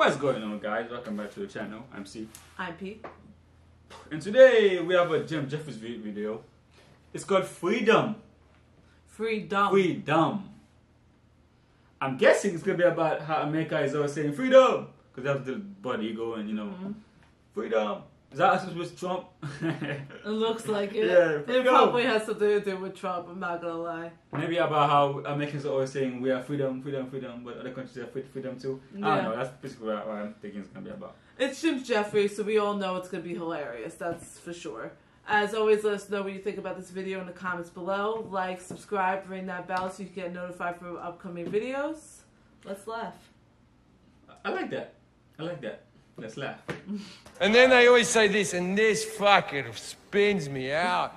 What's going on, guys? Welcome back to the channel. I'm C. I'm P. And today we have a Jefferies video. It's called Freedom. Freedom. I'm guessing it's gonna be about how America is always saying freedom, because they have the body going, you know, freedom. Is that supposed with Trump? It looks like it. Yeah, it probably has something to do with Trump, I'm not gonna lie. Maybe about how Americans are always saying we have freedom, but other countries have freedom too. Yeah. I don't know, that's basically what I'm thinking it's going to be about. It's Jim Jefferies, so we all know it's gonna be hilarious, that's for sure. As always, let us know what you think about this video in the comments below. Like, subscribe, ring that bell so you can get notified for upcoming videos. Let's laugh. I like that. Let's laugh. And then they always say this, and this fucking spins me out.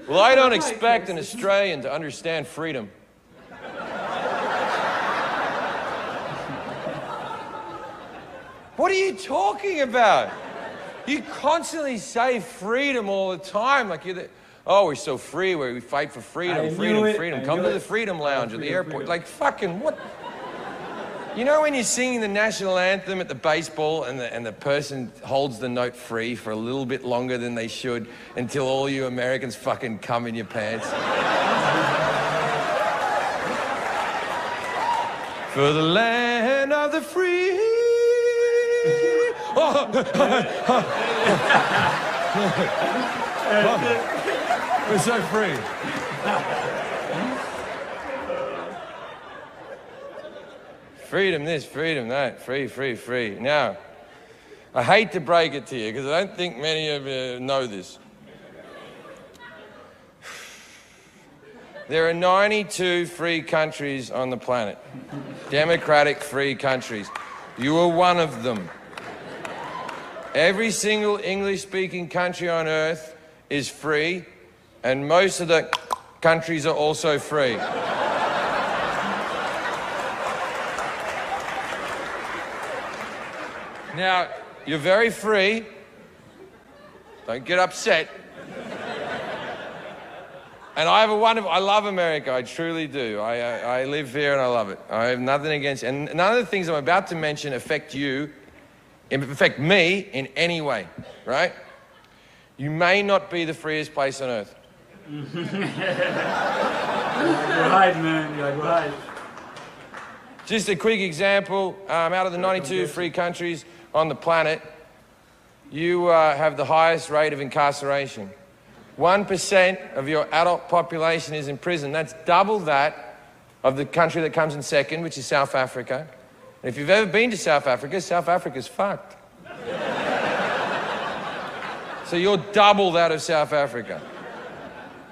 Well, I don't expect an Australian to understand freedom. What are you talking about? You constantly say freedom all the time, like you're the, oh, we're so free, we fight for freedom, freedom. Come to the Freedom Lounge at the airport. Like, fucking what? You know when you're singing the national anthem at the baseball and the person holds the note free for a little bit longer than they should until all you Americans fucking come in your pants? For the land of the free. We're so free. Freedom this, freedom that, free. Now, I hate to break it to you because I don't think many of you know this. There are 92 free countries on the planet. Democratic free countries. You are one of them. Every single English-speaking country on earth is free, and most of the countries are also free. Now, you're very free. Don't get upset. And I have I love America, I truly do. I live here and I love it. I have nothing against it. And none of the things I'm about to mention affect me in any way, right? You may not be the freest place on earth. Go hide, man. Go hide. Just a quick example, out of the 92 free countries on the planet, you have the highest rate of incarceration. 1% of your adult population is in prison. That's double that of the country that comes in second, which is South Africa. And if you've ever been to South Africa's fucked. So you're double that of South Africa.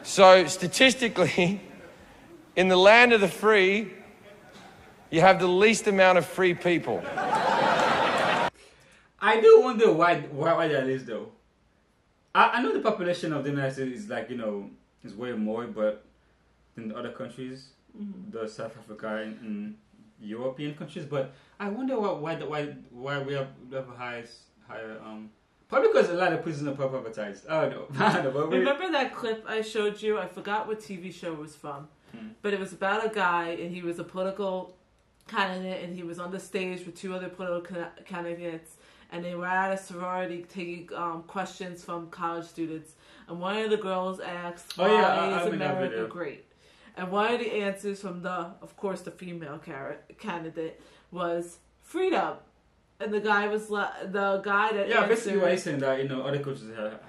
So statistically, in the land of the free, you have the least amount of free people. I do wonder why that is, though. I know the population of the United States is like, you know, is way more, but in other countries, the South Africa and European countries, but I wonder why we have higher. Probably because a lot of prisons are privatized. I don't know. But remember that clip I showed you? I forgot what TV show it was from, but it was about a guy and he was a political candidate and he was on the stage with two other political candidates. And they were at a sorority taking questions from college students. And one of the girls asked, why is America great? And one of the answers from of course, the female candidate was freedom. And the guy was the guy that answered, basically why he's saying that, you know, other countries have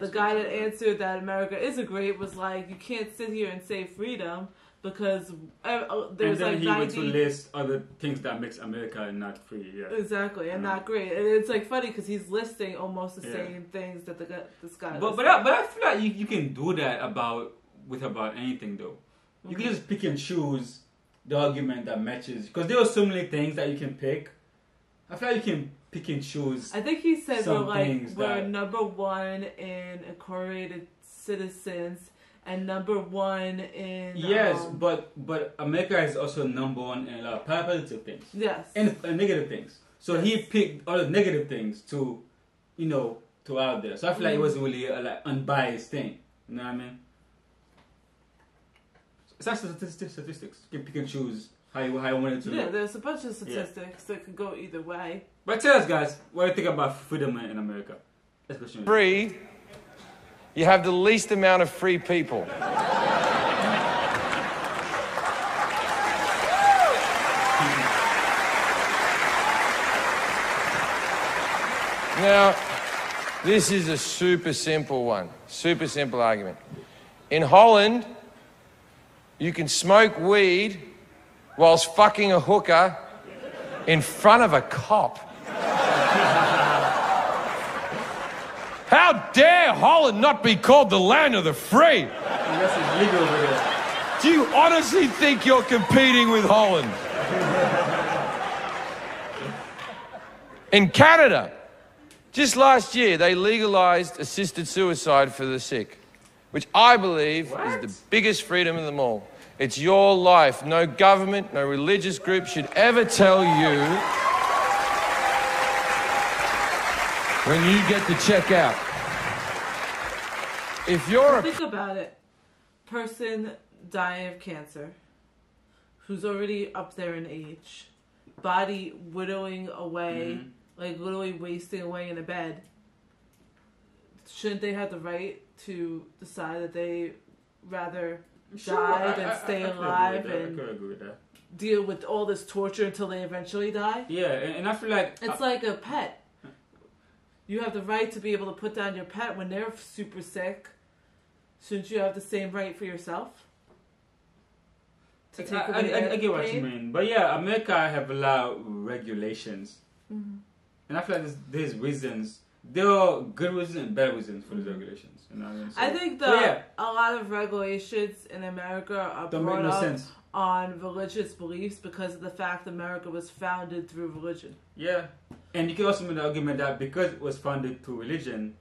the guy that answered that America is great was like, you can't sit here and say freedom. Because there's and then like he went to list other things that makes America not free. Yeah. Exactly, and not great. And it's like funny because he's listing almost the same things that this guy. But I feel like you can do that about anything though. You can just pick and choose the argument that matches, because there are so many things that you can pick. I feel like you can pick and choose. I think he said we're number one in incorporated citizens. And number one in... Yes, but America is also number one in a lot of positive things. Yes. And negative things. So he picked all the negative things to, you know, to out there. So I feel like it wasn't really a like unbiased thing. You know what I mean? It's not statistics. You can pick and choose how you want it to Yeah, look. there's a bunch of statistics that could go either way. But tell us, guys, what do you think about freedom in America? Especially Free, you have the least amount of free people. Now, this is a super simple one, super simple argument. In Holland, you can smoke weed whilst fucking a hooker in front of a cop. How dare Holland not be called the land of the free? That's illegal over there. Do you honestly think you're competing with Holland? In Canada, just last year, they legalized assisted suicide for the sick, which I believe is the biggest freedom of them all. It's your life. No government, no religious group should ever tell you when you get to check out. If you're Think about it. Person dying of cancer, who's already up there in age, body winnowing away, like literally wasting away in a bed. Shouldn't they have the right to decide that they rather die than stay alive and deal with all this torture until they eventually die? Yeah, and I feel like it's like a pet. You have the right to be able to put down your pet when they're super sick. Shouldn't you have the same right for yourself? To take away I get what pain? you mean. But yeah, America have a lot of regulations. And I feel like there's reasons. There are good reasons and bad reasons for these regulations. You know what I mean? So, I think a lot of regulations in America are don't make brought no up sense. on religious beliefs because of the fact America was founded through religion. Yeah. And you can also make the argument that because it was founded through religion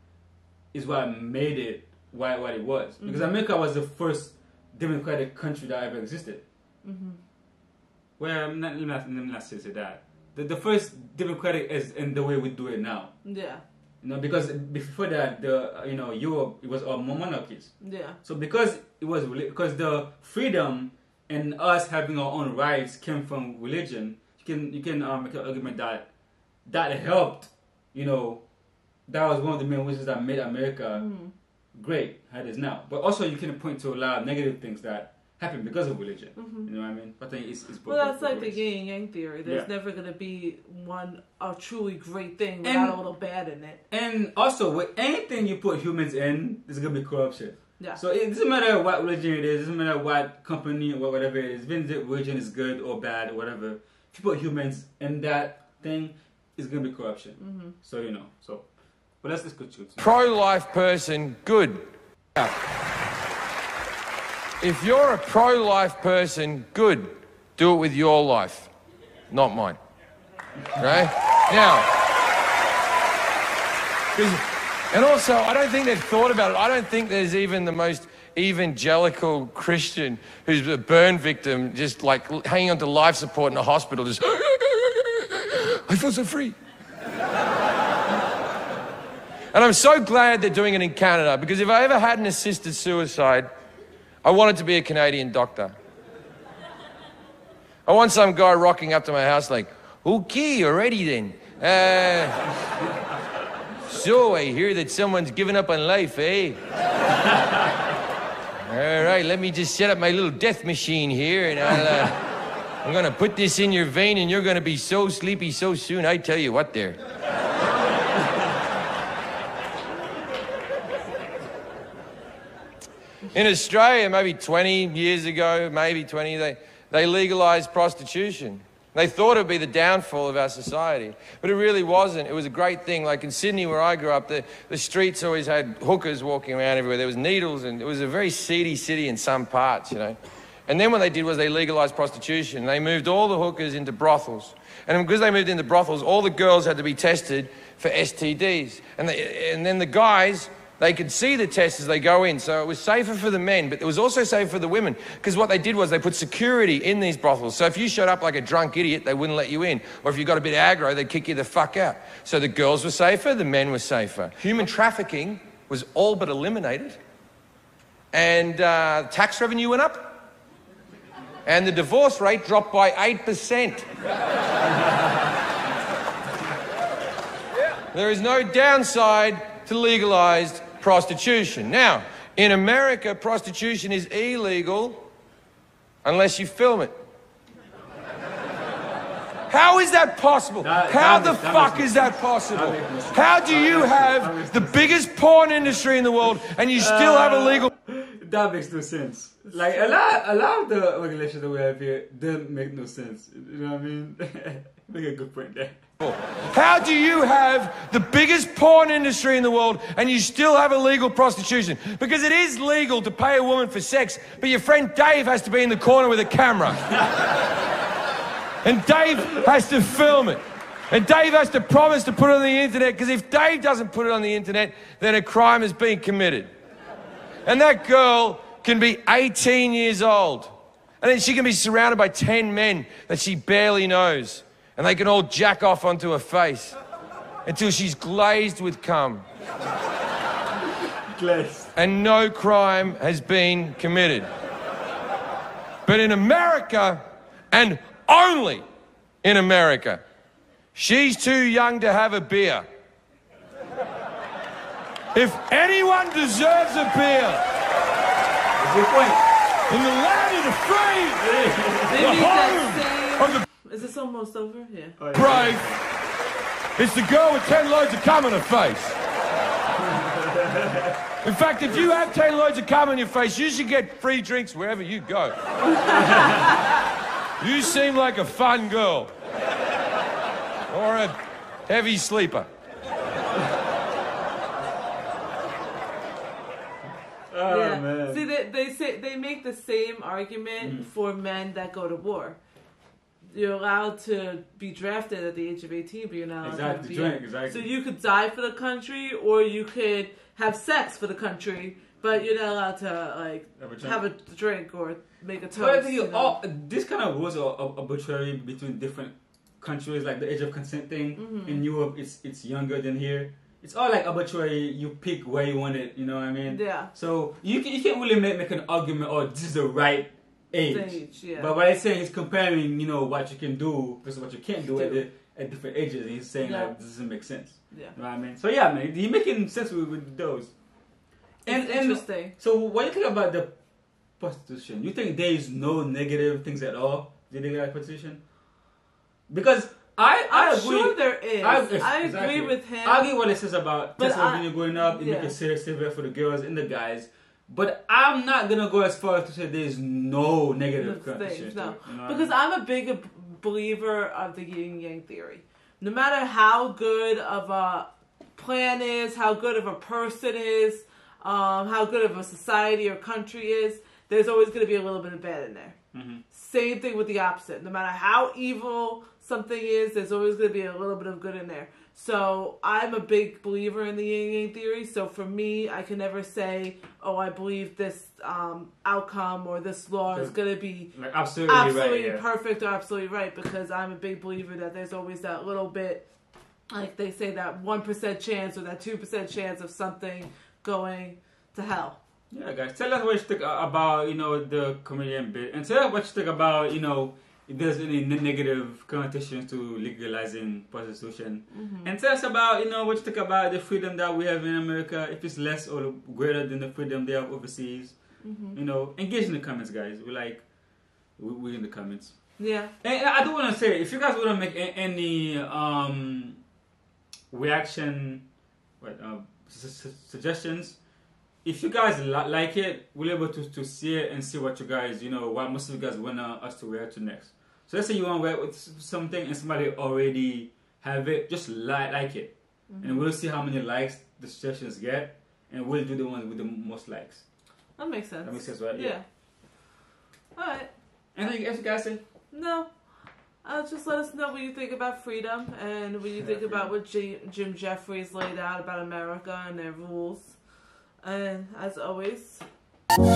is what made it what it was. Because America was the first democratic country that ever existed. Well, let me not say that. The first democratic is in the way we do it now. Yeah. You know, because before that, Europe, it was all monarchies. Yeah. So because because the freedom and us having our own rights came from religion, you can make an argument that helped. You know, that was one of the main reasons that made America great, how it is now. But also, you can point to a lot of negative things that happened because of religion. You know what I mean? But I think it's well, that's like the yin and yang theory. There's never going to be a truly great thing without a little bad in it. And also, with anything you put humans in, there's going to be corruption. Yeah. So it doesn't matter what religion it is, it doesn't matter what company or whatever it is, even if religion is good or bad or whatever, if you put humans in that thing, it's going to be corruption. So, you know, but let's go to it. pro-life person, good. If you're a pro-life person, good. Do it with your life, not mine. Right? Now, and also, I don't think they've thought about it. I don't think there's even the most evangelical Christian who's a burn victim, just like hanging on to life support in a hospital, just, I feel so free. And I'm so glad they're doing it in Canada, because if I ever had an assisted suicide, I wanted to be a Canadian doctor. I want some guy rocking up to my house like, okay, you're ready then. So I hear that someone's given up on life, eh? All right, let me just set up my little death machine here, and I'm gonna put this in your vein, and you're gonna be so sleepy so soon, I tell you what there. In Australia, maybe 20 years ago, they legalized prostitution. They thought it would be the downfall of our society, but it really wasn't. It was a great thing. Like in Sydney, where I grew up, the streets always had hookers walking around everywhere. There was needles, and it was a very seedy city in some parts, you know. And then what they did was they legalized prostitution. They moved all the hookers into brothels. And because they moved into brothels, all the girls had to be tested for STDs. And then the guys, they could see the tests as they go in. So it was safer for the men, but it was also safer for the women. Because what they did was they put security in these brothels. So if you showed up like a drunk idiot, they wouldn't let you in. Or if you got a bit aggro, they'd kick you the fuck out. So the girls were safer, the men were safer. Human trafficking was all but eliminated. And tax revenue went up. and the divorce rate dropped by 8%. There is no downside to legalized prostitution. Now, in America, prostitution is illegal unless you film it. How is that possible? How the fuck is that possible? How do you have the biggest porn industry in the world and you still have illegal... That makes no sense. Like, a lot of the regulations that we have here don't make no sense. You know what I mean? Make a good point there. How do you have the biggest porn industry in the world and you still have illegal prostitution? Because it is legal to pay a woman for sex, but your friend Dave has to be in the corner with a camera. And Dave has to film it. And Dave has to promise to put it on the internet, because if Dave doesn't put it on the internet, then a crime has been committed. And that girl can be 18 years old. And then she can be surrounded by 10 men that she barely knows. And they can all jack off onto her face until she's glazed with cum. Glazed. And no crime has been committed. But in America, and only in America, she's too young to have a beer. If anyone deserves a beer, that's your point. In the land of the free, the home of the... Is this almost over? Yeah. Oh, yeah. Brave. It's the girl with 10 loads of cum on her face. In fact, if you have 10 loads of cum on your face, you should get free drinks wherever you go. You seem like a fun girl. Or a heavy sleeper. Oh, yeah. man. See, they make the same argument for men that go to war. You're allowed to be drafted at the age of 18, but you're not allowed to drink. Exactly. So you could die for the country, or you could have sex for the country, but you're not allowed to like have a drink or make a toast. But I think this kind of rules are arbitrary between different countries, like the age of consent thing. In Europe, it's younger than here. It's all like arbitrary. You pick where you want it. You know what I mean? Yeah. So you can't really make an argument. Oh, this is the right age. Yeah. But what I'm saying is comparing, you know, what you can do versus what you can't do at different ages. And he's saying like this doesn't make sense. Yeah. You know what I mean? So yeah, man, he's making sense with those. And interesting. So what do you think about the prostitution? You think there is no negative things at all? Do you think like prostitution? Because I agree. Sure there is. I agree with him. I agree what it says about when you're growing up, you make it safer for the girls and the guys. But I'm not gonna go as far as to say there's no negative connotation. No, because I'm a big believer of the yin yang theory. No matter how good of a plan is, how good of a person is, how good of a society or country is, there's always going to be a little bit of bad in there. Same thing with the opposite. No matter how evil something is, there's always going to be a little bit of good in there. So I'm a big believer in the yin yang theory. So for me, I can never say, oh, I believe this outcome or this law is going to be like absolutely right, perfect or absolutely right, because I'm a big believer that there's always that little bit, like they say, that 1% chance or that 2% chance of something going to hell. Yeah, guys, tell us what you think about, you know, the comedian bit, and tell us what you think about, you know, if there's any negative connotations to legalizing prostitution. And tell us about, you know, what you think about the freedom that we have in America, if it's less or greater than the freedom they have overseas. You know, engage in the comments, guys. We're in the comments. Yeah. And I do want to say, if you guys want to make any reaction, suggestions, if you guys like it, we're able to see it and see what you guys, you know, what most of you guys want us to react to next. So let's say you want to react with something and somebody already have it, just like it. And we'll see how many likes the suggestions get, and we'll do the ones with the most likes. That makes sense. That makes sense, right? Yeah. Alright. Anything else you guys say? No. Just let us know what you think about freedom and what you think about what Jim Jefferies laid out about America and their rules. And as always, like